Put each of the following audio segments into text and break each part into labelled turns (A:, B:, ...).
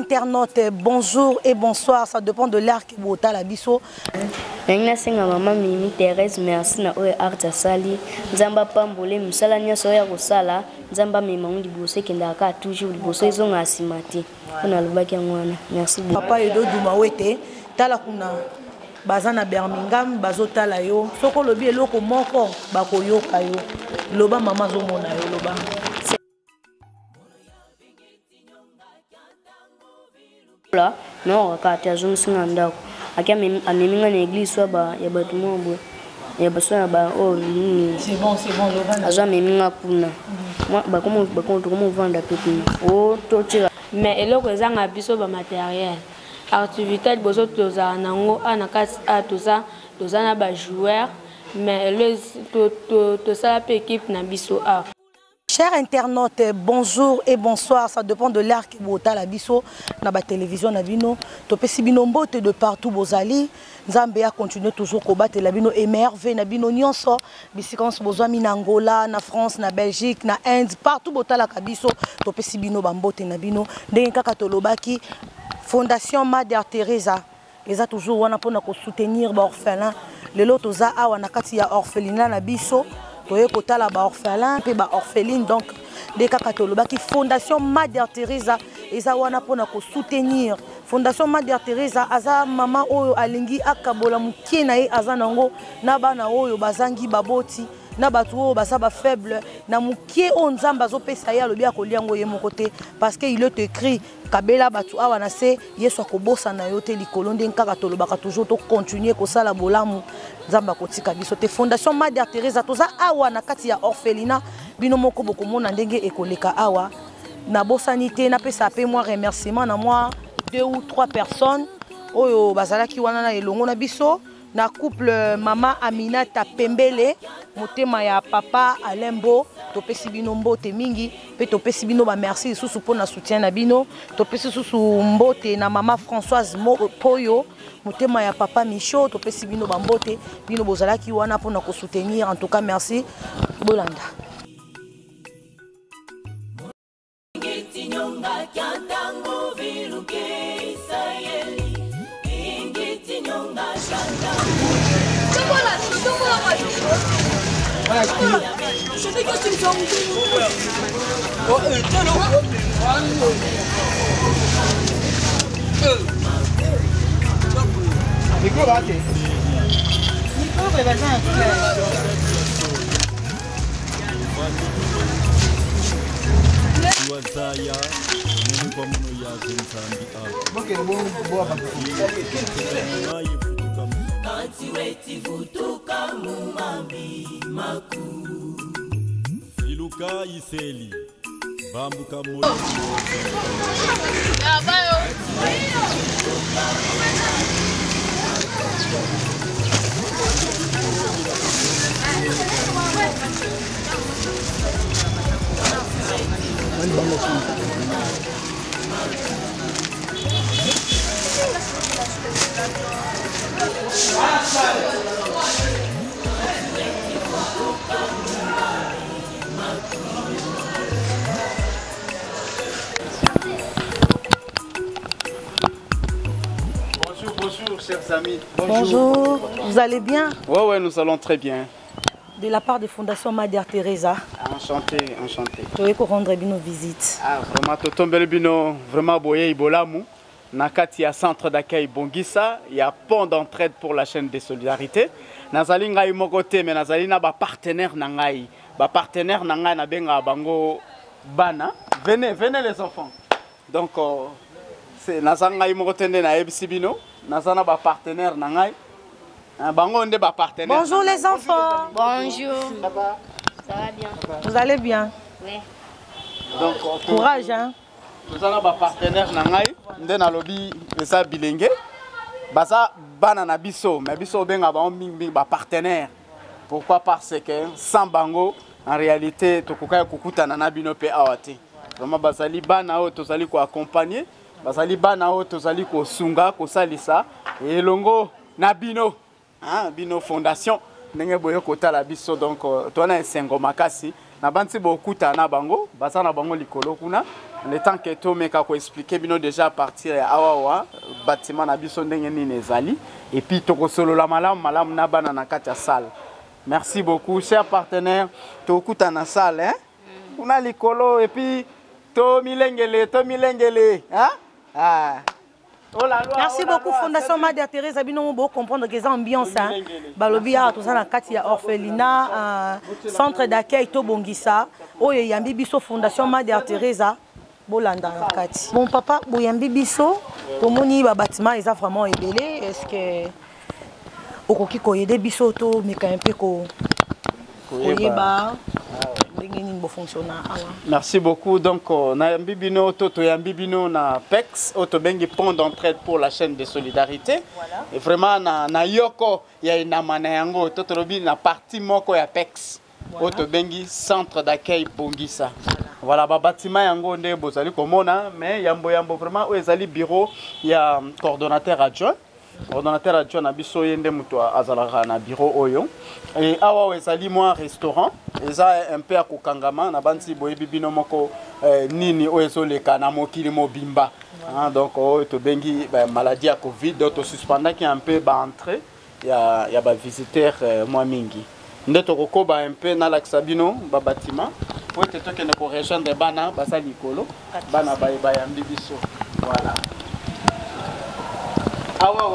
A: internautes, bonjour et bonsoir, ça dépend de l'art que vous avez la biso.
B: Nanga maman Mimi Thérèse merci na oyo arta sali nzamba pambole musala nyaso ya kosala nzamba memangu libose kendaka toujours liboso ezonga asimati ona lobaki ngwana merci beaucoup
A: papa edo duma wete tala kuna baza na Birmingham bazotala yo soko lobi eloko moko bakoyoka yo loba mama zomona yo loba
B: là non kata zonsinga ndako akia ameminga na église soit ya batu mombo ya baso ba oh
A: c'est bon loba
B: aza meminga kuna ba comment vendre pepe oh to tira
C: mais eloko ezanga biso ba matériel activité bozo toza nango anakas a toza na ba joueur mais le to ça pe équipe na biso a.
A: Chers internautes, bonjour et bonsoir. Ça dépend de l'art que vous avez la biso na ba télévision na bino. Topesi bino mbote de partout bozali. Nzambe a continuer toujours combattre la bino émerveillé na bino nyonso. Bisikons bozwa mi na Angola, na France, na Belgique, na Inde, partout botala kabiso. Topesi bino ba mbote na bino. Ndenge kaka tolobaki Fondation Mother Teresa. Eza toujours wana pona ko soutenir ba orphelins. Lelo toza awa na kati ya orphelinat na biso. Kotala ba orphelin pe ba orpheline donc de kakatoloba qui Fondation Mother Teresa eza wana pona ko soutenir Fondation Mother Teresa aza mama oyo alingi akabola mukie na ye aza nango na bana oyo bazangi baboti na batu oyo baza ba faible na mukie o nzamba zo pesa ya lobi akoliango ye mokote parce que il est écrit kabela batu awa na se yeso akobosa na yo te likolo ndenge kaka tolobaka toujours to continuer ko sala bolamu nzamba kotika biso te Fondation Mother Teresa toza awa na kati ya orphelinat bino moko bokomona ndenge ekoleka awa na bosanité na pesa pe moi remerciement na moi 2 ou 3 personnes oyo bazalaki wana na elongo na biso na couple mama Aminata Pembele motema ya papa Alembo topesi bino mbote mingi pe topesi bino ba merci susu pona soutien na bino topesi susu mbote na mama Françoise Poyo motema ya papa Micho topesi bino ba mbote bino bozalaki wana pona ko soutenir en tout cas merci bolanda
D: Iluka Iseli Bambuka Molo
E: Bonjour chers amis.
A: Bonjour, vous allez bien?
E: Ouais, nous allons très bien.
A: De la part de Fondation Mother Teresa.
E: Enchanté.
A: Je vais rendre bino visite.
E: Ah, vraiment, totombele bino, vraiment boye ibolamu. Nakati ya centre d'accueil Bongissa, il y a pont d'entraide pour la chaîne des solidarités. Nazali ngai mokote, mais nazali na ba partenaire na ngai. Ba partenaire na ngai na benga bango bana. Venez les enfants. Donc c'est nazali ngai mokote na ebisi bino. Nazana ba partenaire na ngai. Bango nde ba partenaire.
A: Bonjour les enfants.
B: Bonjour.
E: Ça va?
B: Ça va bien.
A: Vous allez bien?
B: Oui.
E: Donc
A: courage hein.
E: Nous avons un partenaire nangai nde na lobi eza bilenge baza bana na biso mais biso benga ba mingi ba partenaire. Pourquoi? Parce que sans bango en réalité tokoka kokutana na bino pe awate. Vraiment bazali bana o tozali ko accompagner bazali bana o tozali ko sunga ko salisa et longo na bino hein bino fondation ndenge boyo kotala biso donc tona esengo makasi na banti bokutana bango baza na bango likolo kuna le temps que to meka ko expliquer bino déjà à partir ya awawa bâtiment na biso ndenge nini ezali et puis to ko solola malamu na bana na kati ya salle. Merci beaucoup chers partenaires. To kuta na salle hein. On a likolo et puis to milengele hein? Ah. Oh là là,
A: merci beaucoup Fondation Mère Thérèse abino bo comprendre que ça ambiance hein. Balobi a tout ça na kati ya orphelinat centre d'accueil to bongisa. Oyo yambi biso Fondation Mère Thérèse bolanda na kati. Bon papa boyambi biso tomoni ba bâtiment eza vraiment ebelé. Est-ce que okoki ko aider biso to meka un peu ko yeba
E: merci beaucoup. Donc, na Yambibino, Toto Yambibino na PEX, Otobengi Pont d'entraide pour la chaîne de solidarité. Voilà. Et vraiment, na Yoko, il y a une amanayango, Toto Robi, na partie Moko ya PEX, voilà. Otobengi centre d'accueil Bongisa. Voilà, ba bâtiment yango nde bozali komona, mais yambo vraiment, où ezali bureau, il y a coordonnateur adjoint. Ordonnateur adjoint na biso yende muto azalaka na bureau oyo et awa ezali moi restaurant eza un peu akokangama na banti boyebi bino moko nini oyo ezoleka na mokili mobimba donc oyo tobengi maladie ya covid donc tosuspendaki un peu ba entrée ya ba visiteur moi mingi nde tokokoba un peu na lakisa bino ba bâtiment po ete tokende ko rejoindre bana basa likolo bana bayambi biso voilà awa.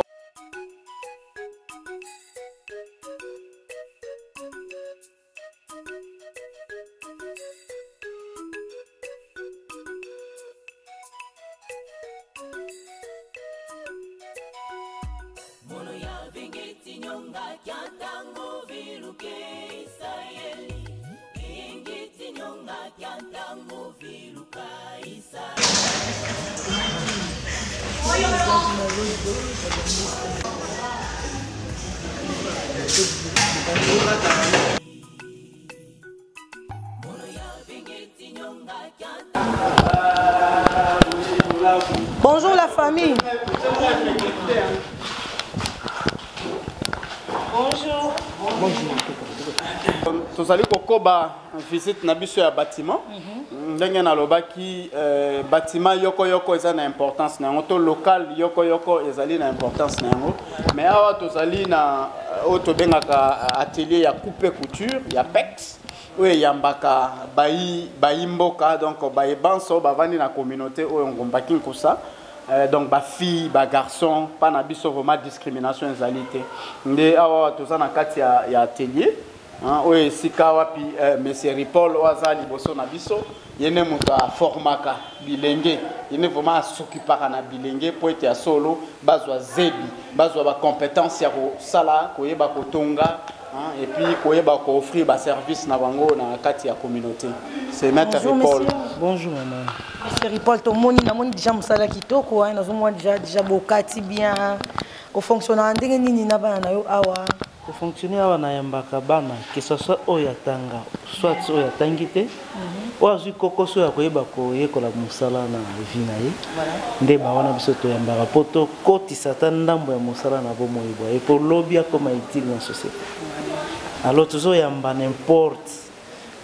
A: Bonjour la famille. Bonjour.
E: Tous allez kokoba visite na biso ya bâtiment. Ndenge na lobaki bâtiment yoko eza na importance na ngoto local yoko ezali na importance na ngo. Mais awa tous allez na auto bengaka atelier ya coupe couture ya PEX. Oui, yambaka bayi mboka donc bayi banso bavandi na communauté oyo ngombaki nkosa. Donc ba fille ba garçon pas na biso vraiment discrimination ezalité nde awa toza na kati ya atelier oyo sika wapi monsieur Ripol oaza liboso na biso yene moto a formaka bilenge yene vraiment s'occupaka na bilenge po ete ya solo bazwa zebi bazwa ba compétence ya ko sala koyeba kotonga et puis koyeba ko offrir ba service na bango na kati ya communauté. C'est maître Ripol.
F: Bonjour maman.
A: Monsieur Ripol to moni na moni déjà musala kitoko hein nazo moni déjà bokati bien ko fonctionner ndenge nini na bana na yo awa
F: ko fonctionner awa na yambaka bana que ce soit oyatanga soit oyatangite oazui kokoso ya koyeba ko yekola musala na vie na ye nde ba wana biso to yambaka poto kotisa ta ndambo ya musala na bomo yebwa e ko lobia comme utile na société. Alors toujours yamba n'importe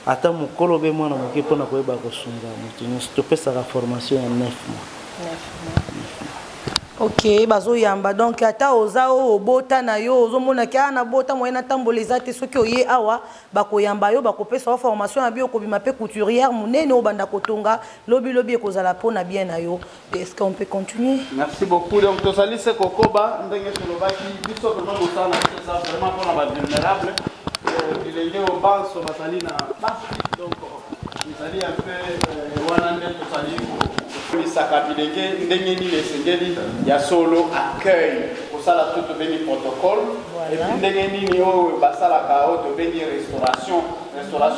F: ata mukolo be mwana moke pona koyeba ko sunga mutu nyonso topesaka formation ya 9 mois.
A: Ok, bazo yamba donc ata oza o bota na yo ozomona kia na bota moyena tamboleza te soki oye awa bakoyamba yo bakopesa formation ya bio kobima pe couturière munene obanda kotonga lobi ekozala pona bien na yo. Est-ce qu'on peut continuer?
E: Merci beaucoup. Donc tozali se kokoba ndenge tolobaki biso vraiment bosana ça vraiment pour la vulnérable bilenge au banso basali na donc ils un peu wanande tozali misaka bilenge ndenge ni lesengeli ya solo accueil pour ça la tout beni protocole et puis ndenge nini o basala ka o to beni restauration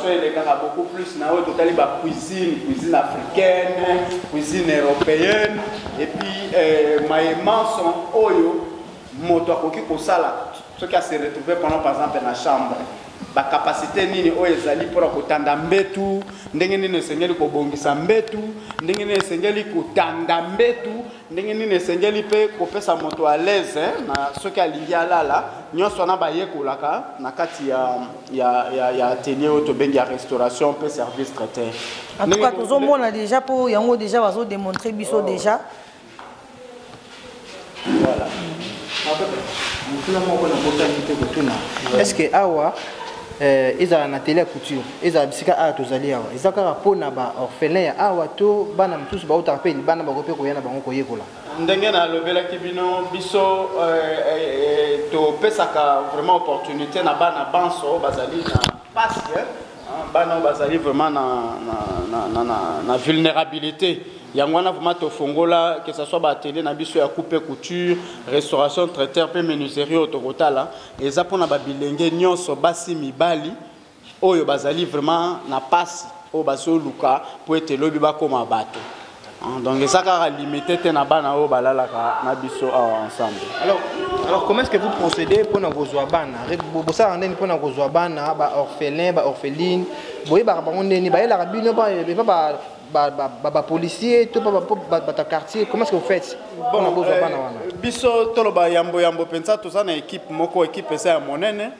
E: elle est beaucoup plus na o to tali ba cuisine africaine cuisine européenne et puis maïman son oyo moto akoki ko sala ce qui a se retrouvé pendant par exemple na chambre ba capacité nini o ezali pour kotanda mbetu ndenge nini esengeli kobongisa mbetu ndenge nini esengeli kotanda mbetu ndenge nini esengeli pe kopesa moto à l'aise na soki alingi alala nyonso na bayekolaka na kati ya atelier oyo tobengi ya restauration pe service traiteur.
A: En tout cas tozomona déjà po yango déjà bazo démontrer biso déjà.
E: Voilà.
G: Est-ce que awa ils ont un atelier à couture, ils ont bisika a tozali awa, ils ont rapport na ba orphelin awa to bana mtusu ba utapeli bana ba kopé ko yana bango koyekola.
E: Ndenge na lobela kibino biso to pesaka vraiment opportunité na bana banso bazali na passe bana bazali vraiment na vulnérabilité. Yangwana vraiment to fongola que ce soit ba atelier na biso ya coupe couture, restauration traiteur pe menuiserie autokotala eza pona ba bilenge nyonso basi mibali oyo bazali vraiment na passe o baso luka po ete lobi ba koma bato. Donc ça ka limité te na bana o balala ka na biso ensemble.
G: Alors comment est-ce que vous procédez pour nos bana? Vous savez pour nos bana ba orphelin ba orpheline, boye ba bango ni ba la bino ba policier tout ba quartier, comment est-ce que vous faites?
E: Bon, biso toloba yambo pensa tout ça na équipe moko équipe esa ya monene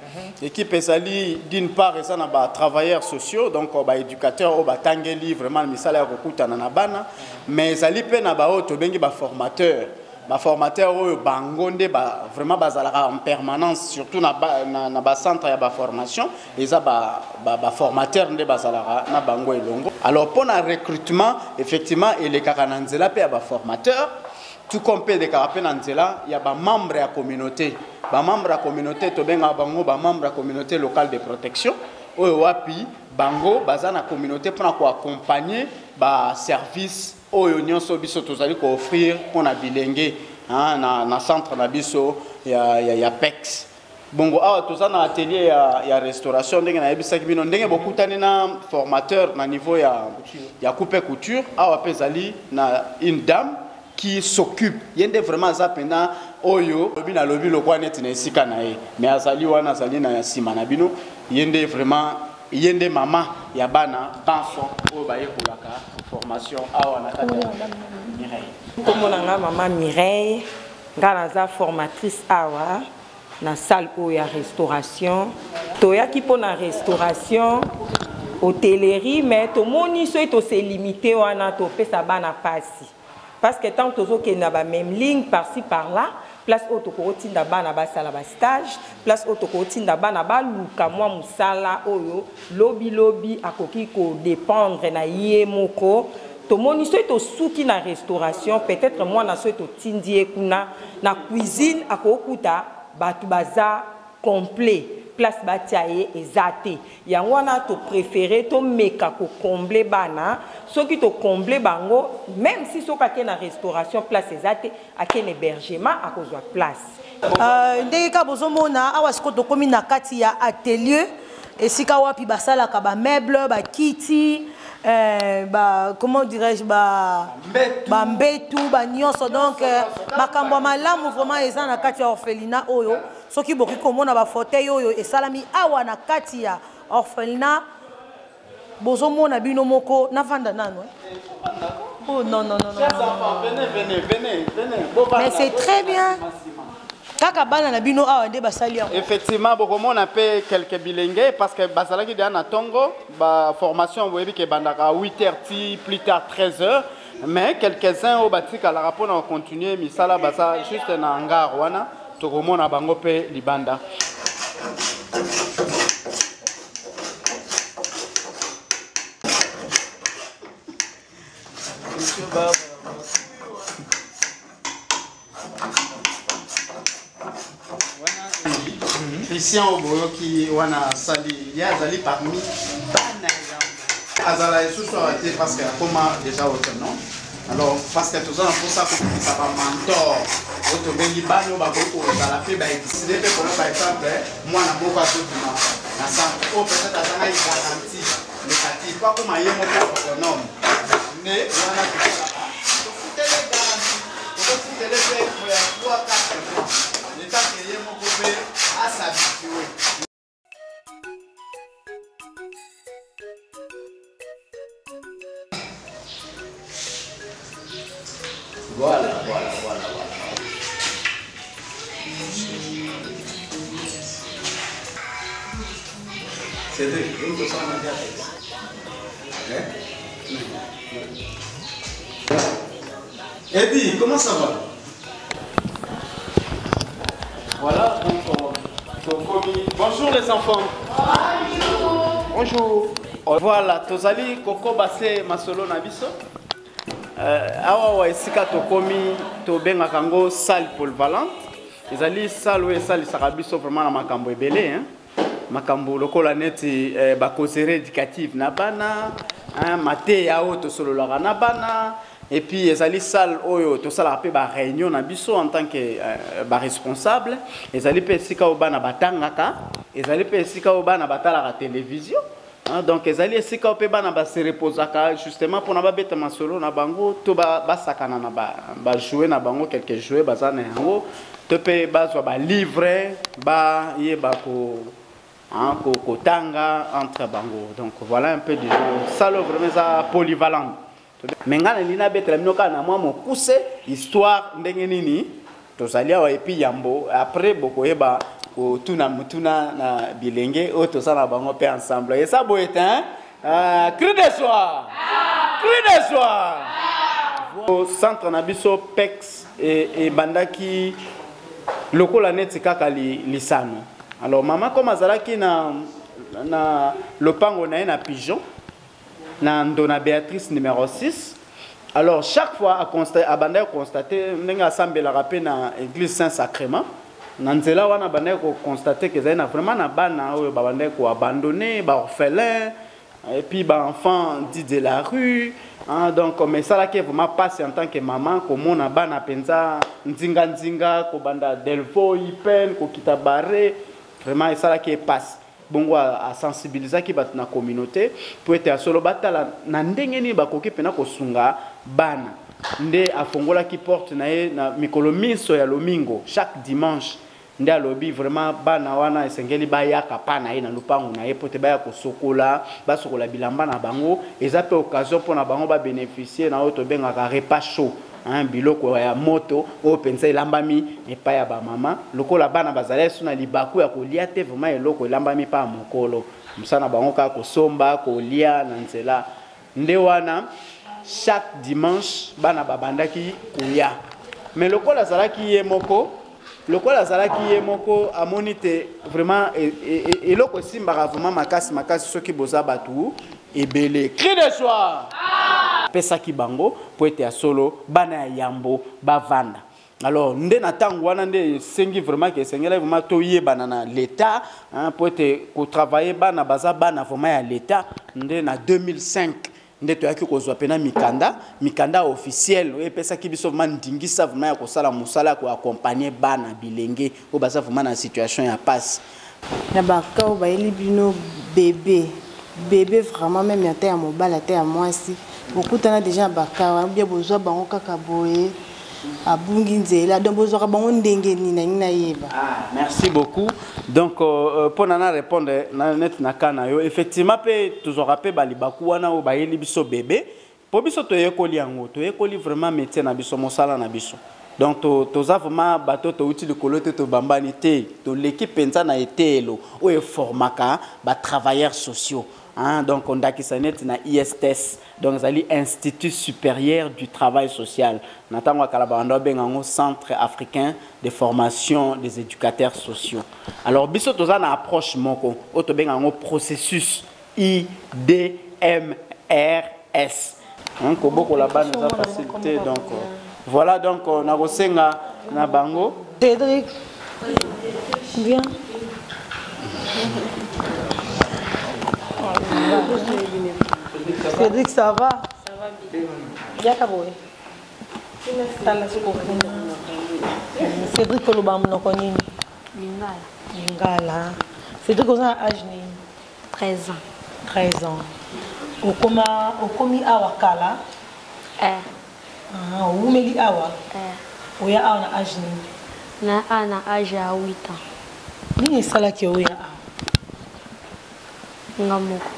E: équipe esali d'une part esa na ba travailleurs sociaux donc ba éducateurs o batangeli vraiment misala ya kokutana na bana mais ezali pe na ba auto bengi ba formateur oyo bangonde ba vraiment bazalaka en permanence surtout na ba centre ya ba formation eza ba formateur nde bazalaka na bango elongo. Alors pour na recrutement effectivement il est kakananzela pe ya ba formateur tout comme peut de carapé nanzela il y a ba membres à communauté to benga bango ba membre à communauté locale de protection oyo wapi bango bazana communauté pour ko accompagner ba service oyo nyonso biso tozali ko offrir pour na bilenge na centre na biso ya PEX bongo awa tozana atelier ya restauration ndenge na yebisaki bino ndenge bokutani na formateur na niveau ya coupe couture awa pezali na une dame qui s'occupe yende vraiment za pena oyo lobi na lobi lokwa net na esika na ye mais azali wana azali na sima na bino yende vraiment yende mama ya bana banso oyo bayekolaka formation awa na kati ya Mireille.
H: Comme on maman Mireille nga naza formatrice awa na salle oyo ya restauration toyaki po na restauration hôtellerie mais tomoni so to se limité wana to pesa bana pasi. Parce que tant que nous avons même ligne par-ci par-là, place autocorotine d'aba na ba sala ba stage, place autocorotine d'aba na ba luka moi musala oyo lobby akoki ko dépendre na yé moko. To moni so to souki na restauration, peut-être moi na so to tindie kuna na cuisine akokuta batu baza complet. Place batiaye ezate yangwana to préféré to meka ko combler bana soki to combler bango même si soka ke na restauration place ezate akene hébergement akozwa place
A: ndenge ka bozomona awa siko to komi na kati ya atelier esika wapi basala ka ba meuble ba kiti comment dirais-je ba mbetu ba nyonso donc makambo malamu vraiment eza na kati ya orphelinat oyo soki boki komona ba fauteuil oyo esalami awa na kati ya orphelinat bozomona bino moko na vanda nano oh non venez mais c'est très bien.
E: Effectivement, on a fait quelques bilingues parce que Basalaki de Tongo, la formation est à 8h, plus tard 13h. Mais quelques-uns au bâti à la rapport on continue, mais ça là, juste un hangar, tout le monde a bangopé Libanda. Christian Oboyo qui wana sali ya zali parmi bana azala esusu arrêté parce que comment déjà autonome alors parce que tout ça pour ça que ça va mentor auto bengi bano ba ko za la pe ba décider pe pour par exemple moi na moko a tout na centre au peut-être azana il garantie négative pas comme yé moko autonome né wana tout fouter les garanties tout fouter les fait pour 3-4 mois l'état que yé moko pe à s'habituer. Cédric, vous me sentez bien. Eddie, comment ça va? Voilà, donc, bonjour les enfants. Bonjour. Bonjour. Voilà, tozali koko base masolo na biso. Awa wa esika tokomi to benga kango salle polyvalente. Ezali salle ou salle sakabiso vraiment na makambo ebele hein. Makambo lokola neti ba causerie éducative na bana, hein, maté ya auto solo la na bana. Et puis ezali salle oyo to sala pe ba réunion na biso en tant que ba responsable. Ezali pe esika o bana batangaka, ezali pe esika o bana batala la télévision. Donc ezali esika o pe bana ba se reposaka justement pour na ba beta masolo na bango to ba sakana na ba jouer na bango quelques jouets bazana yango to pe bazwa ba livre ba yeba ko kotanga entre bango. Donc voilà un peu du salle vraiment polyvalent. Mais ngana lina betela minoka na mwa mokuse histoire ndenge nini tozalia wa epi yambo après boko yeba ko tuna mutuna na bilenge o tosala bango pe ensemble et ça boete hein cri de joie cri de joie au centre na biso pex et bandaki lokola neti kaka lisano. Alors maman comme azalaki na lopango na na pigeon na Dona Béatrice numéro 6. Alors chaque fois à banda constater n'enga sambela rapé na église Saint-Sacrement nanzela wana banda ko constater que ça na vraiment na bana o banda ko abandonné ba orphelin et puis ba enfant dit de la rue hein, donc mais ça là qui vraiment passe en tant que maman comme on a bana penza nzinga ko banda delvo ipen ko kitabaré vraiment ça là qui passe bongo a sensibiliser ki bat na communauté pour être solo batala na ndenge ni bakoki pena ko sunga bana nde afongola ki porte na ye na mikolo miso ya lomingo chaque dimanche nde alobi vraiment bana wana esengeli bayaka pa na ye na lupango na ye pote baya ko sokola ba sokola bilamba na bango eza pe occasion pour na bango ba bénéficier na auto benga ka repas chaud hein biloko ya moto o pensa elambami epa ya ba mama lokola bana bazala suna libaku ya kolia te vraiment eloko elambami pa mokolo musana bango ka ko somba ko lia na nzela nde wana chaque dimanche bana babandaki koya mais lokola zalaki ye moko amonite vraiment eloko simbaka vraiment makasi soki boza batu ebele cri de joie pesaki bango po ete ya solo bana ya yambo bavanda. Alors nde na tango wana nde sengi vraiment ke sengela vraiment toyebana na l'état hein po ete ko travailler bana baza bana vraiment ya l'état nde na 2005 nde toyaki kozwa pena mikanda officiel e pesaki biso vraiment ndingisa vraiment ya kosala musala ko accompagner bana bilenge o baza vraiment na situation ya passe
I: na bakao ba elibino bébé vraiment même ya terre mobile terre moi si beaucoup tana déjà bakawa bien besoin bango kaka boye abungi nzela donc besoin bango ndenge ni na yeba.
E: Merci beaucoup. Donc pour nana répondre na net na kana yo effectivement pe toujours rappel bali baku wana o bayeli biso bébé po biso to yekoli yango to yekoli vraiment métier na biso mosala na biso. Donc toza vraiment bato to uti de kolote to bambani te to l'équipe penza na etelo o e formaka ba travailleurs sociaux. Hein, donc on a qui s'en est na ISTS donc c'est l'Institut supérieur du travail social natango kalabando bengango centre africain de formation des éducateurs sociaux. Alors biso toza na approche moko auto bengango processus IDMRS hein ko boko la base za facilité donc voilà donc on a gosenga na bango
A: Cédric bien. Cédric, ça va? Ça va bien. Cédric, Lingala. Cédric, vous avez âge
C: 13 ans.
A: 13 ans. Au commis Awakala? Où me awa? Où y a un âge
C: na âge à 8 ans.
A: Ni sala ki oya
C: ngamoko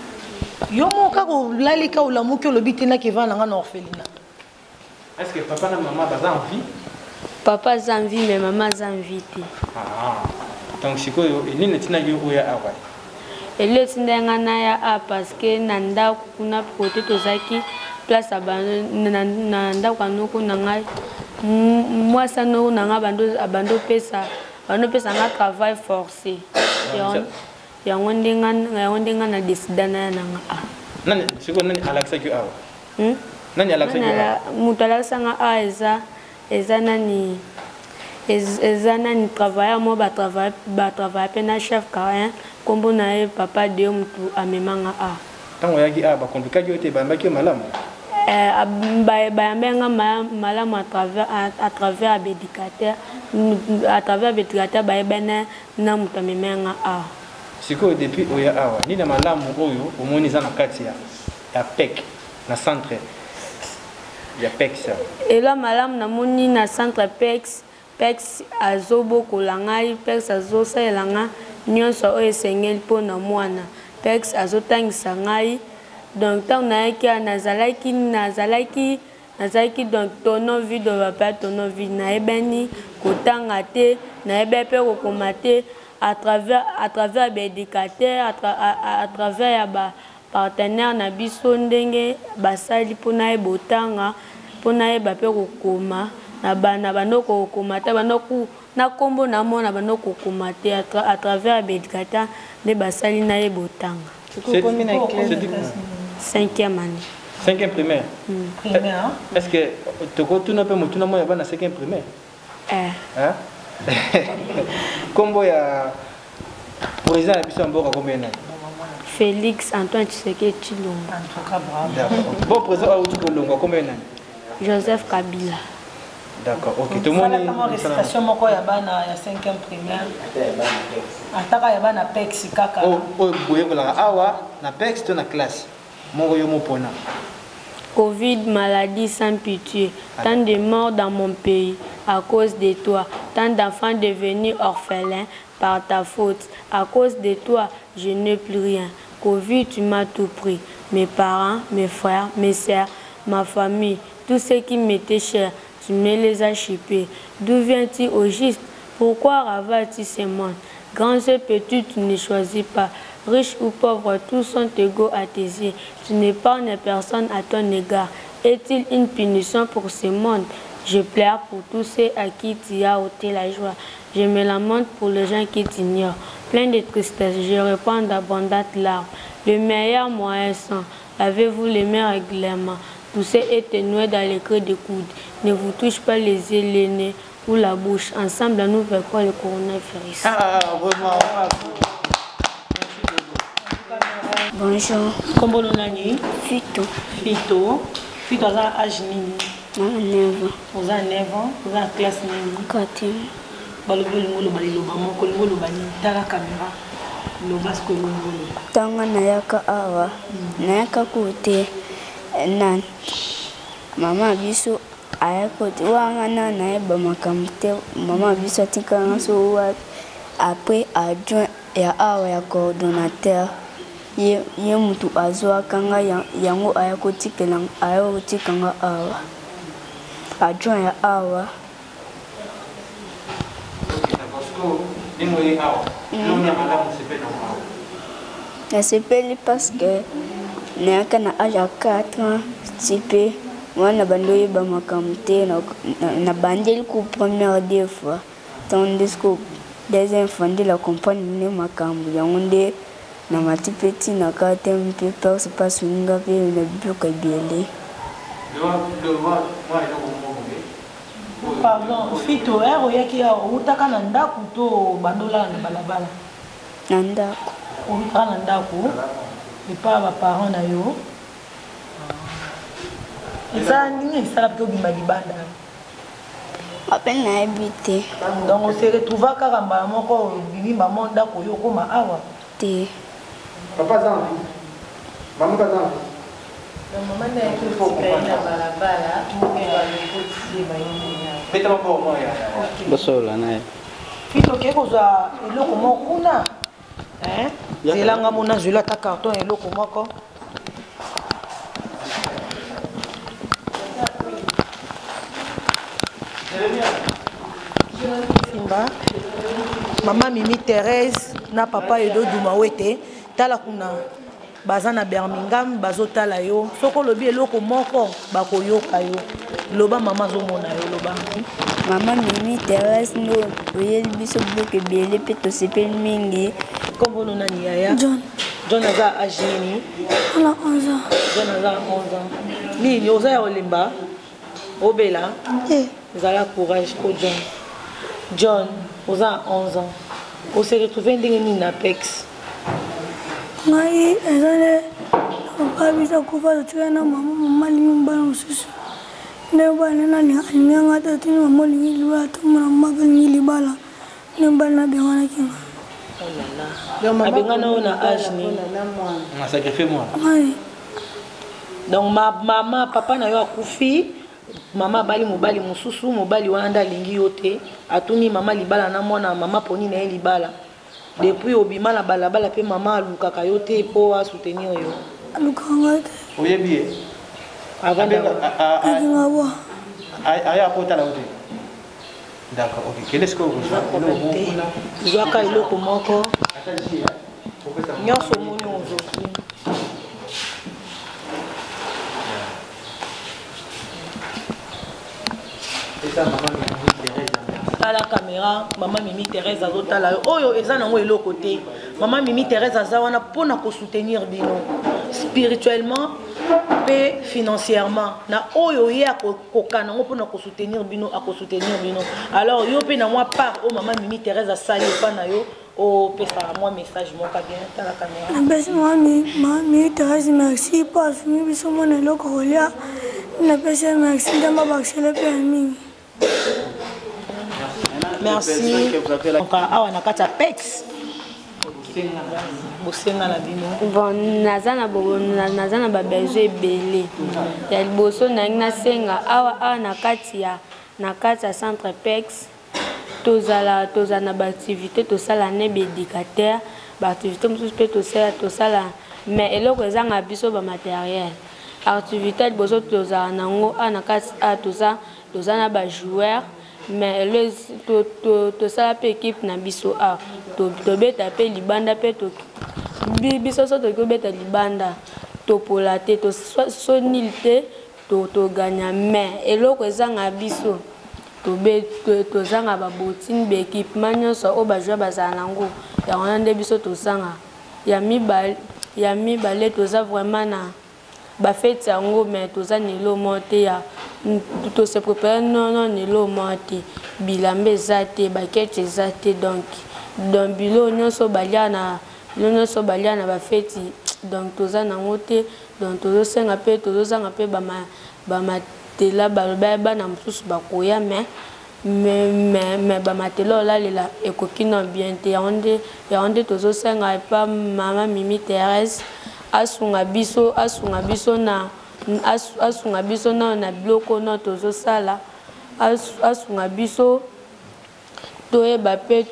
A: yo moka ko lalika ulamuki olobi tena ke vana nga na orphelinat
G: Est-ce que papa et maman ont envie?
C: Papa a envie, mais maman a envie.
G: Ah. Donc, si vous avez
C: et le tindengana a parce que nanda kuna côté tozaki place nanda kanoko nanga moi ça no nanga bando pesa nga travail forcé ya ndenga na desidana nanga a
G: nani siko nani alakisa ki awa nani alakisa ki awa
C: mutu alakisa nga a eza nani travailler moi ba travailler pe na chef carien kombo na ye papa de mutu amemanga a
G: tango yaki a ba compliqué yote ba mbaki malamu
C: ba menga malamu à travers abédicateur ba ebena na mutu amemanga a
G: siko depuis oya awa ni na malamu oyo omoni za na kati ya PEC na centre ya PEC ça
C: et là malamu na moni na centre PEC azobo kolangai PEC azosalela nga nyonso oyo esengeli mpo na mwana PEC azotangisa ngai donc tant nayaki nazalaki donc tono vie de papa tono vie nayebani kotanga te nayebe mpe kokoma te à travers bédicateur à travers ya ba partenaire na biso ndenge basali mpo nayeba otanga mpo nayeba mpe kokoma na banoko kokoma te banoko na kombo na mona banoko kokoma te à travers bédicateur nde basali nayeba otanga. Cinquième année.
G: 5e primaire.
A: Primaire.
G: Est-ce que tu continues un peu mon tournoi dans la 5e primaire? Hein? Comment ya président de Bissamboka combien d'années?
C: Félix Antoine Tshisekedi Tshilombo.
A: En tout cas, bravo.
G: Bon président à Tshilombo combien d'années?
C: Joseph Kabila.
G: D'accord. OK, tout le monde
A: est récitation moko ya bana ya 5e primaire. Ataka ya bana PEX kaka.
G: Boye kola awa na PEX to na classe. Moko yo mopona.
C: Covid, maladie sans pitié, tant de morts dans mon pays à cause de toi, tant d'enfants devenus orphelins par ta faute. À cause de toi, je n'ai plus rien. Covid, tu m'as tout pris. Mes parents, mes frères, mes sœurs, ma famille, tout ce qui m'était cher, tu me les as chippés. D'où viens-tu au juste? Pourquoi ravales-tu ces mondes? Grands et petits, tu ne choisis pas. Riches ou pauvres, tous sont égaux à tes yeux. Tu n'épargnes personne à ton égard. Est-il une punition pour ce monde? Je pleure pour tous ceux à qui tu as ôté la joie. Je me lamente pour les gens qui t'ignorent. Plein de tristesse, je répands d'abondantes larmes. Le meilleur moyen sont, avez-vous les mains régulièrement? Toussez et tenouez dans les creux des coudes. Ne vous touche pas les yeux, les nez ou la bouche. Ensemble, nous vaincrons le coronavirus.
G: Vraiment.
C: Bonjour.
A: Comment on a dit?
C: Fito.
A: Fito a âge nini?
C: 9 ans.
A: Vous avez 9 ans? Vous avez en classe nini?
C: 4e.
B: Tanga nayaka awa nayaka kote nan mama biso ayakote wanga na nayeba makambo te mama biso atikanga so wa après adjoint ya awa ya coordonnateur ye mutu azwakanga yango ayakotikanga awa adjoint ya awa nasepeli parce que nayaka na âge ya 4 ans tipe wana bando yeba makambo te na bandeli ko première deux fois tandisco deuxième fois nde la comprendre ne makambo yango nde na matipe tina ka te mpe parce pas uninga pe na biloka biele.
A: Pardon, Fito, oyaki ya utaka na ndaku to bandola na balabala?
B: Na ndaku.
A: Utaka na ndaku? Epa ba parents na yo? Eza nini esala pe obima libanda?
B: Appel na habité.
A: Donc on se retrouva kaka mbala moko bimba mo ndako yo koma awa?
B: Te.
G: Papa zangu. Maman zangu.
A: Maman na yaki otika na balabala, mpe balokoti bayini.
G: Beta mpo mo ya.
F: Bosola naye.
A: Fito ke kozwa eloko moko kuna? Zelanga mona zela ta carton eloko moko. Simba maman Mimi Thérèse na papa Edo Dumawete tala kuna baza na Birmingham bazotala yo soko lobi eloko moko bakoyoka yo loba mama zomona yo loba
B: Maman Mimi Thérèse no oyeli biso bloke bele pe to sepel mingi
A: kombo nona ni yaya
B: John
A: aza âge nini
B: on a 11 ans
A: John aza 11 ans nini oza ya olemba obela zala courage ko John oza 11 ans on se retrouve ndenge nini na Pex
B: ngai ezale papa bisa kufa tshwana na mama limba mususu ne bana na nyanga tatu ni mama liba to mama magali libala ne bana be wana kinga
A: abenga na ona âge ni
F: na sacrifier moi
A: donc mama papa na yo akufi mama bali mobali mususu mobali wana lingi yote atuni mama libala na mwana mama poni na libala depuis obima la balabala pe mama alukaka yote po a soutenir yo
B: alukanga te
G: oyebi
A: avant
B: de
G: aya kota la wote d'accord OK quel est ce que vous
A: zwaka iloko moko nyonso monyo ozoki la caméra maman Mimi Thérèse azotala oyo eza nango eloko te maman Mimi Thérèse aza wana pona ko soutenir bino spirituellement pe financièrement na oyo ye akokana ngo pona ko soutenir bino akosoutenir bino alors yo pe na moi part o maman Mimi Thérèse asali pa na yo o pesa moi message moka bien ta la caméra
B: merci Mimi Thérèse merci pour finir biso mona eloko kolia na pesa merci ndamba bakshele pe mingi
A: merci. Donc, awa na kata Pex. Bosenga la bino.
C: Bon, nazana ba besoin belé. Ya liboso na ngina senga awa na kati ya centre Pex. Tozala ba activité to sala ne éducateur, ba activité mususu pe to sala mais eloko ezanga biso ba matériel. Activité liboso tozala nango na kati tozana ba joueur mais to sala pe équipe na biso to beta pe libanda pe to biso so to beta libanda to polate to sonilité to gagna mais eloko ezanga biso to zanga ba botine be équipement nyonso o ba jouer bazala nango ya wana nde biso to sanga ya mibale to za vraiment na ba fête yango mais to za nilo monte ya to se préparer non nilo monte bilambe zate ba kete zate donc bilo nyonso balia na ba fête donc to za nango te donc to senga pe to zanga pe ba matela ba na mususu bakoya mais ba matela la lela ekokina bien te ya onde to senga pa mama Mimi Thérèse asunga biso na bloko no tozo sala asunga biso toyeba pe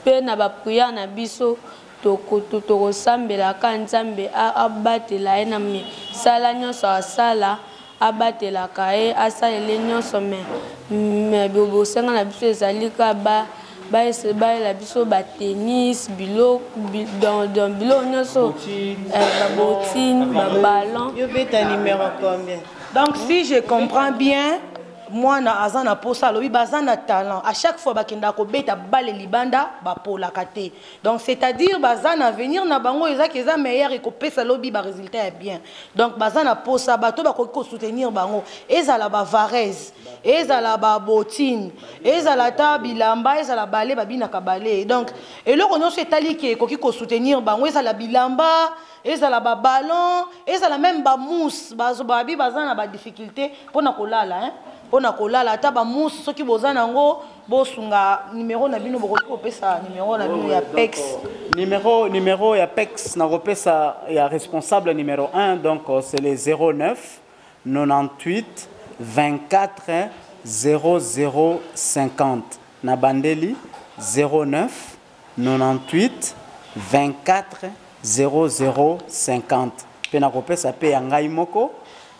C: pe na ba prière na biso to kosambela ka nzambe abatela ye na misala nyonso asala abatelaka ye asalele nyonso mais bosenga na biso ezali ka bayela biso ba tennis bilo nyonso ba botine ba ballon.
A: Yo beta numéro combien? Donc si je comprends bien, moi na azana posa lobi bazana talent. À chaque fois bakenda ko beta balle libanda ba pola kate. Donc c'est-à-dire bazana venir na bango eza meilleur et ko pesa lobi ba résultat est bien. Donc bazana posa bato ba ko soutenir bango. Ezala ba varese, ezala ba botine, ezala ta bilamba, ezala balé babina ka balé. Donc et le kono c'est tali ki ko soutenir bango ezala bilamba, ezala ba ballon, ezala même ba mousse, babi bazana ba difficulté pona kolala hein. On a kolala taba mousse soki bozana ngo bosunga numéro na bino boko kopesa numéro na bino ya Pex
E: numéro ya Pex na kopesa ya responsable numéro 1 donc c'est les 09 98 24 00 50 na bandeli 09 98 24 00 50 pe na kopesa pe ya ngai moko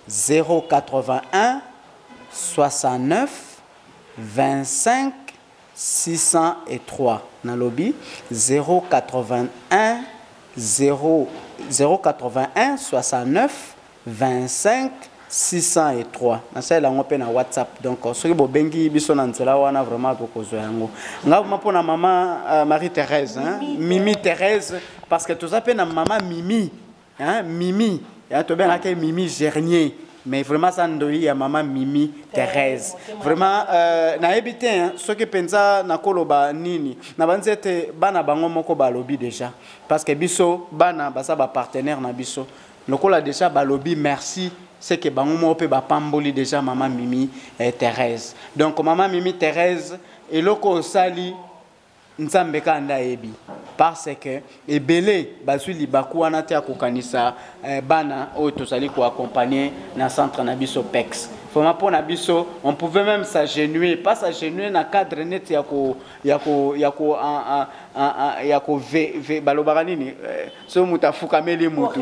E: 081 69 25 603. Dans le lobby 081 69 25 603. C'est la on na WhatsApp. Donc ce que bobengi biso na nzela wana vraiment tokozwa yango. Nga pona maman Marie-Thérèse, hein? Mimi Thérèse, parce que tout ça pe na maman Mimi, hein? Mimi, ya to ben akay Mimi Gernier. Mais vraiment ça ndoli ya maman Mimi Thérèse. Vraiment na ebité hein, ce que penza na koloba nini. Na banzete bana bango moko balobi déjà parce que biso bana basa ba partenaire na biso. Lokola déjà balobi merci. C'est que bango mo pe ba pamboli déjà maman Mimi Thérèse. Donc maman Mimi Thérèse et loko sali nzambe kanda ebi parce que ebele bazwi libaku wana te akokanisa bana o tozali ko accompagner na centre na biso PEX. Vraiment pour na biso on pouvait même s'agenouiller, pas s'agenouiller na cadre net yako balobaka nini so mutafuka meli mutu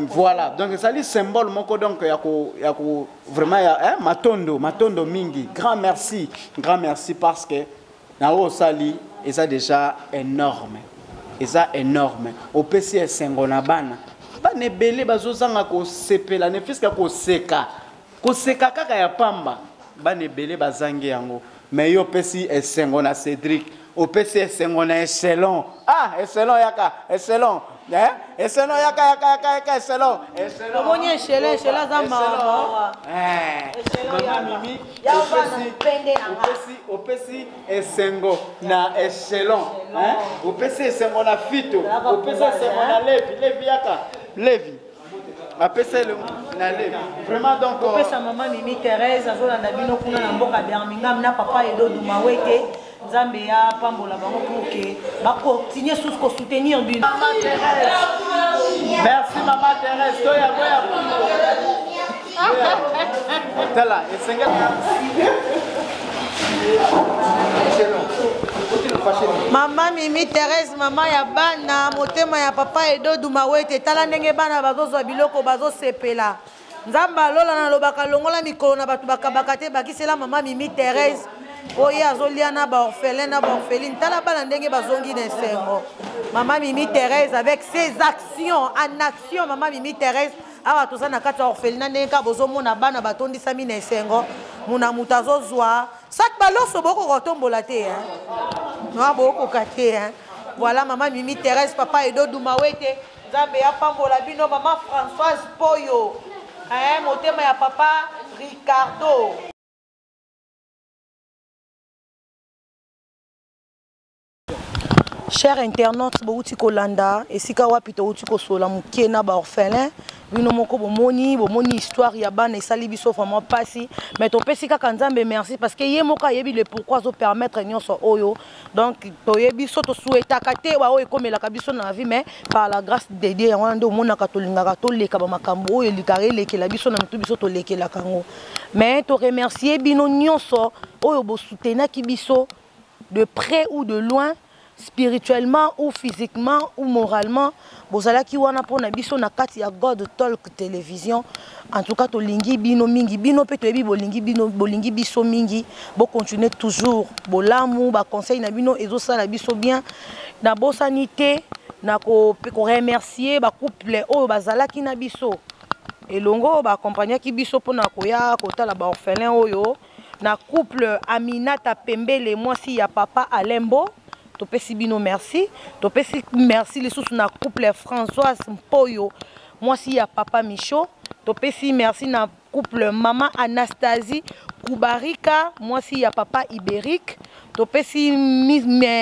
E: voilà donc ça li symbole moko donc yako vraiment ya matondo mingi. Grand merci parce que na o sali et ça déjà énorme et ça énorme au PC sengona bana bana belé bazozanga ko sepela ne fiska ko seka kaka ya pamba bana belé bazangi yango mais yo PC sengona Cédric au PC sengona excellent excellent yaka excellent excellent yaka excellent
A: Omonye excellent zamba
E: maman Mimi au PC esengo na excellent au PC esengo na fito au PC esengo na levi yaka levi apesa le na levi vraiment donc
A: au PC maman Mimi Thérèse azolanda bino kuna na mboka Birmingham na papa Edo Dumawete Nzambe ya pambola bango pour que ba continuer sous ko soutenir bino.
E: Maman Thérèse. Merci maman Thérèse. Toya. Tala, esenga.
A: Maman Mimi Thérèse, maman ya bana, motema ya papa Edo Dumawete, tala ndenge bana bazozwa biloko bazosepela. Nzamba lola na lobaka longola mikolo na batu bakabaka te bakisela maman Mimi Thérèse. Oye azoliana ba orphelin na ba orpheline tala bana ndenge bazongi na sengo. Maman Mimi Thérèse avec ses actions en action maman Mimi Thérèse awa toza na kati ya orpheline ndenge ka bozomona bana batondisa mi na sengo muna mutazo zwa sak baloso boko kotombola te hein. Noa boko kate hein. Voilà maman Mimi Thérèse papa Edo Dumawete Nzambe ya pambola bino maman Françoise Poyo. Hein motema ya papa Ricardo. Chers internautes, bouti kolanda, et si kawa pito bouti kosola mukena ba orphelin, bino moko bomoni histoire ya bana et sali biso vraiment passi, mais to pesi ka Nzambe merci parce que ye moka yebi le pourquoi zo permettre nyonso oyo. Donc to yebi so to souhaita kate wa oyo komela ka biso na vie mais par la grâce de Dieu on ndo mona katolinga to leka ba makambo oyo likare lekela biso na mtu biso to lekela kango. Mais to remercier bino nyonso oyo bo soutenir ki biso de près ou de loin. Spirituellement ou physiquement ou moralement bozalaki wana pona biso na kati ya God Talk télévision en tout cas to lingi bino mingi bino pe to yebi bolingi biso mingi bo continuer toujours bolamu ba conseil na bino ezo sala biso bien na bosanité na ko remercier ba couple oyo bazalaki na biso elongo ba accompagner ki biso pona koya kotala ba orphelin oyo na couple Aminata Pembele mwasi ya papa Alembo. Topesi bino merci. Topesi merci les sous na couple Françoise Mpoyo. Moi si ya papa Michaud. Topesi merci na couple maman Anastasie Kubarika. Moi si ya papa Ibérique. Topesi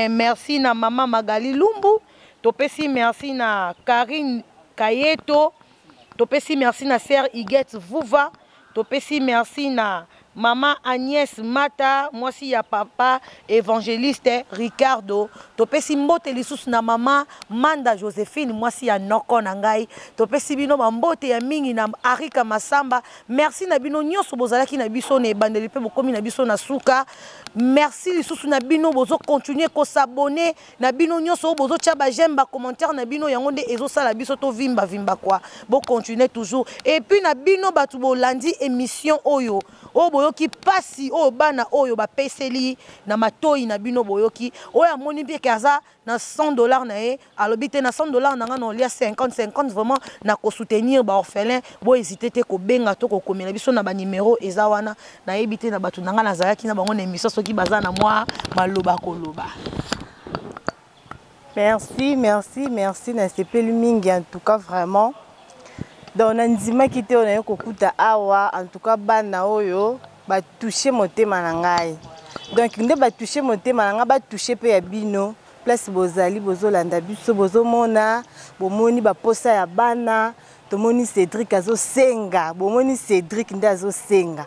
A: merci na maman Magali Lumbu. Topesi merci na Karine Kayeto. Topesi merci na sœur Iguette Vouva. Topesi merci na maman Agnès Mata, moi si ya papa évangéliste Ricardo, topesi mbote lisusu na maman Manda Joséphine, moi si ya noko na ngai, topesi bino mbote ya mingi na Arika Masamba. Merci na bino nyonso bozalaki na biso na ebandeli pe bokomi na biso na suka. Merci lisusu na bino bozo continuer ko s'abonner na bino nyonso bozo tia ba j'aime ba commentaire na bino yango nde ezo sala biso to vimba quoi. Bo continuer toujours et puis na bino batu bo landi émission oyo boyoki pasi bana oyo ba peseli na matoi na bino boyoki oyo amoni bien kaza na $100 na e alobite na $100 na nga no lia 50 vraiment na ko soutenir ba orphelin bo hésiter te ko benga to ko komela biso na ba numéro eza wana na ebite na batu nanga na zalaki na bango na émission soki baza na moi maloba koloba.
I: Merci na sepeli mingi en tout cas vraiment. Donc nandima kite on a kokuta awa en tout cas bana oyo ba toucher motema na ngai. Donc nde ba toucher motema na ngai ba toucher pe ya bino. Place bozali bozolanda biso bozomona bomoni ba posa ya bana tomoni Cédric azo senga bomoni Cédric nde azo senga.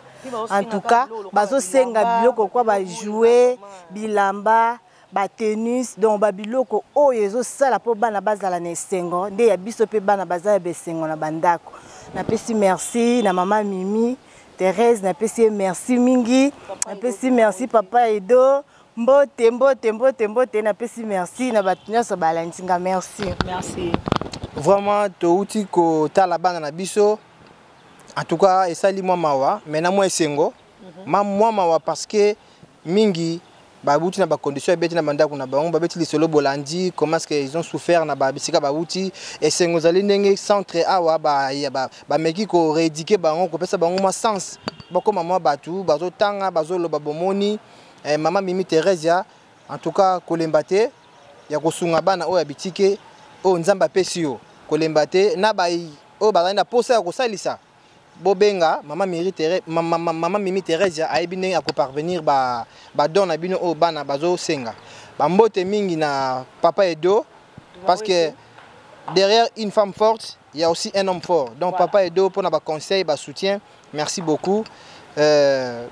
I: En tout cas bazo senga biloko kwa ba jouer bilamba ba tennis donc ba biloko oyo ezo sala po bana bazala na esengo nde ya biso pe bana bazala besengo na bandako. Na pesi merci na mama Mimi Thérèse na pesi merci mingi na pesi merci papa Edo mbote na pesi merci na batu nyonso balantinga merci.
G: Vraiment touti ko tala bana na biso en tout cas esali moi mawa mais na moi esengo moi mawa parce que mingi babuti na ba condition beti na bandako na bango babeti lisolo bolandi comment est-ce qu'ils ont souffert na ba bisika babuti esengo zali ndenge centre awa ba meki ko rééduquer bango ko pesa bango ma sens bako mama batu bazo tanga bazo loba bomoni mama Mimi Thérèse en tout cas kolembate ya kosunga bana oya bitike o nzamba pesio kolembate na bai o bazali na posa ya kosalisa bobenga mama Mimi Thérèse ayebi ndenge ako parvenir ba don na bino o bana bazo senga ba mbote mingi na papa Edo parce que derrière une femme forte il y a aussi un homme fort donc papa Edo pour na ba conseil ba soutien merci beaucoup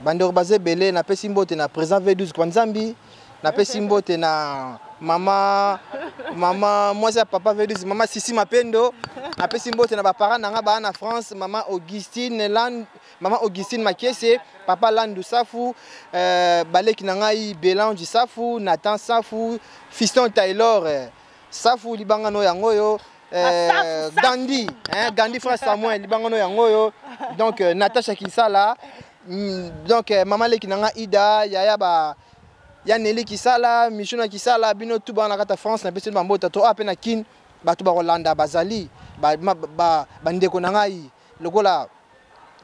G: bandor bazé belé na pesi mbote na présent V12 kwa Nzambi na pesi mbote na mama moi c'est papa V12 mama Sisi Mapendo na pesi mbote na ba parents na nga ba na France mama Augustine Makese papa Landu Safu baleki na ngai Belange Safu Nathan Safu fiston Taylor Safu libanga no yango yo Gandhi frère Samuel libanga no yango yo donc Natasha Kisala donc mama leki na nga Ida yaya ba ya Nelly Kisala Michuna Kisala bino tout ba na kata France na pesi mbota to apena kin ba to ba Rolanda bazali ba ndeko na ngai lokola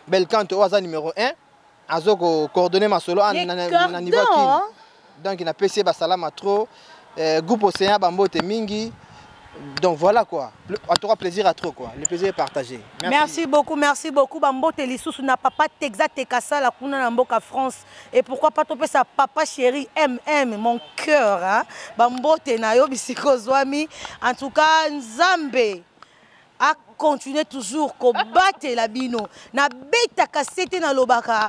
G: Belcanto oza numéro 1 azoko coordonner ma solo na niveau kin donc na pesi ba salama trop groupe Océan ba mbote mingi. Donc voilà quoi, en tout cas plaisir à trop quoi, le plaisir est partagé.
A: Merci beaucoup Bambote lisusu na papa Texas Tekasa la kuna na mboka France et pourquoi pas toper sa papa chéri MM mon cœur hein Bambote na yo bisiko zwami en tout cas Nzambe a continuer toujours ko battre la bino na beta kasete na lobaka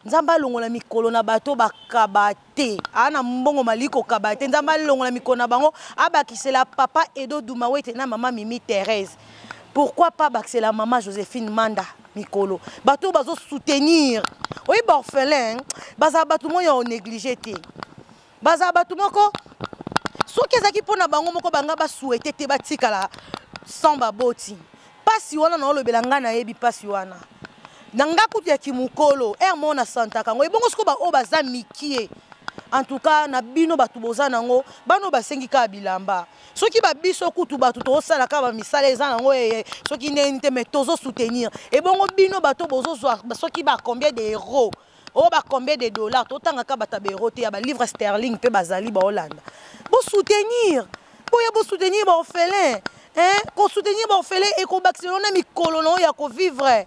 A: Nzamba longola mikolo na bato bakabate ana mbongo maliko kabate Nzamba longola mikolo na bango abakisela papa Edo Dumawete na mama Mimi Thérèse. Pourquoi pas bakisela maman Joséphine Manda mikolo bato bazo soutenir oui ba orphelin baza bato mo yo négligé te baza bato moko soki ezaki pona bango moko banga ba souhaiter te batikala sans baboti pasi wana na olobela nga na yebi pasi wana nanga kuti ya kimukolo mona santa kango ebongo siko ba o baza mikie en tout cas na bino batu boza nango bano basengi ka bilamba soki ba biso kutu batu to sala ka ba misala eza nango soki nente mais tozo soutenir ebongo bino bato bozo soki ba combien de euros o ba combien de dollars to tanga ka bata bero te ya ba livre sterling pe bazali ba Hollande bo soutenir ba orphelin ko soutenir ba orphelin et ko baxelona mikolo no ya ko vivre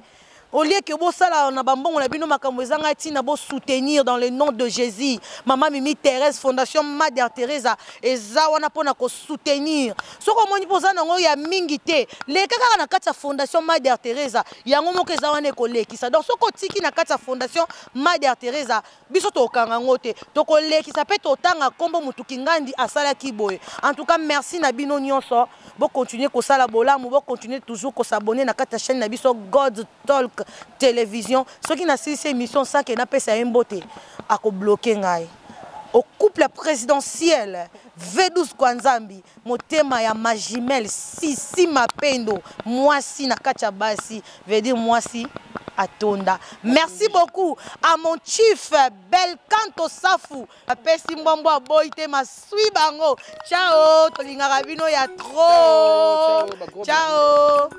A: Au lieu que vous sala na bambongo na bino makambo ezanga tina bo soutenir dans le nom de Jésus. Maman Mimi Thérèse Fondation Mother Teresa eza wana pona ko soutenir. Soko moni poza nango ya mingi te. Le kaka na kati ya Fondation Mother Teresa yango moko eza wana ko lekisa. Donc soko tiki na kati ya Fondation Mother Teresa biso to kanga ngote. To ko lekisa pe to tanga kombo mutu kingandi asala kiboye. En tout cas merci na bino nyonso. Bo continuer ko sala bolamu, bo continuer toujours ko s'abonner na kati ya chaîne na biso God Talk Télévision. Ceux qui n'ont cette émission, ça qui n'a pas ça imboté, à ko bloquer ngai. Au couple présidentiel, V12 Kwanzambi, mon thème ya Majimel, si mapendo, moi si na kacha basi, veut dire moi si atonda. Merci beaucoup à mon chief Belcanto Safu. Apesi mbombo boite ma sui bango. Ciao, tolinga rabino ya trop. Ciao.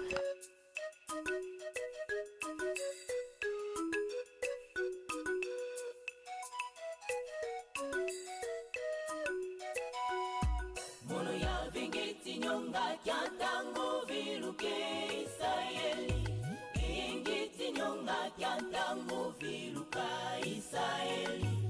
J: Mono ya vingiti nyonga kyantango viluke Israeli. Vingiti nyonga kyantango viluka Israeli.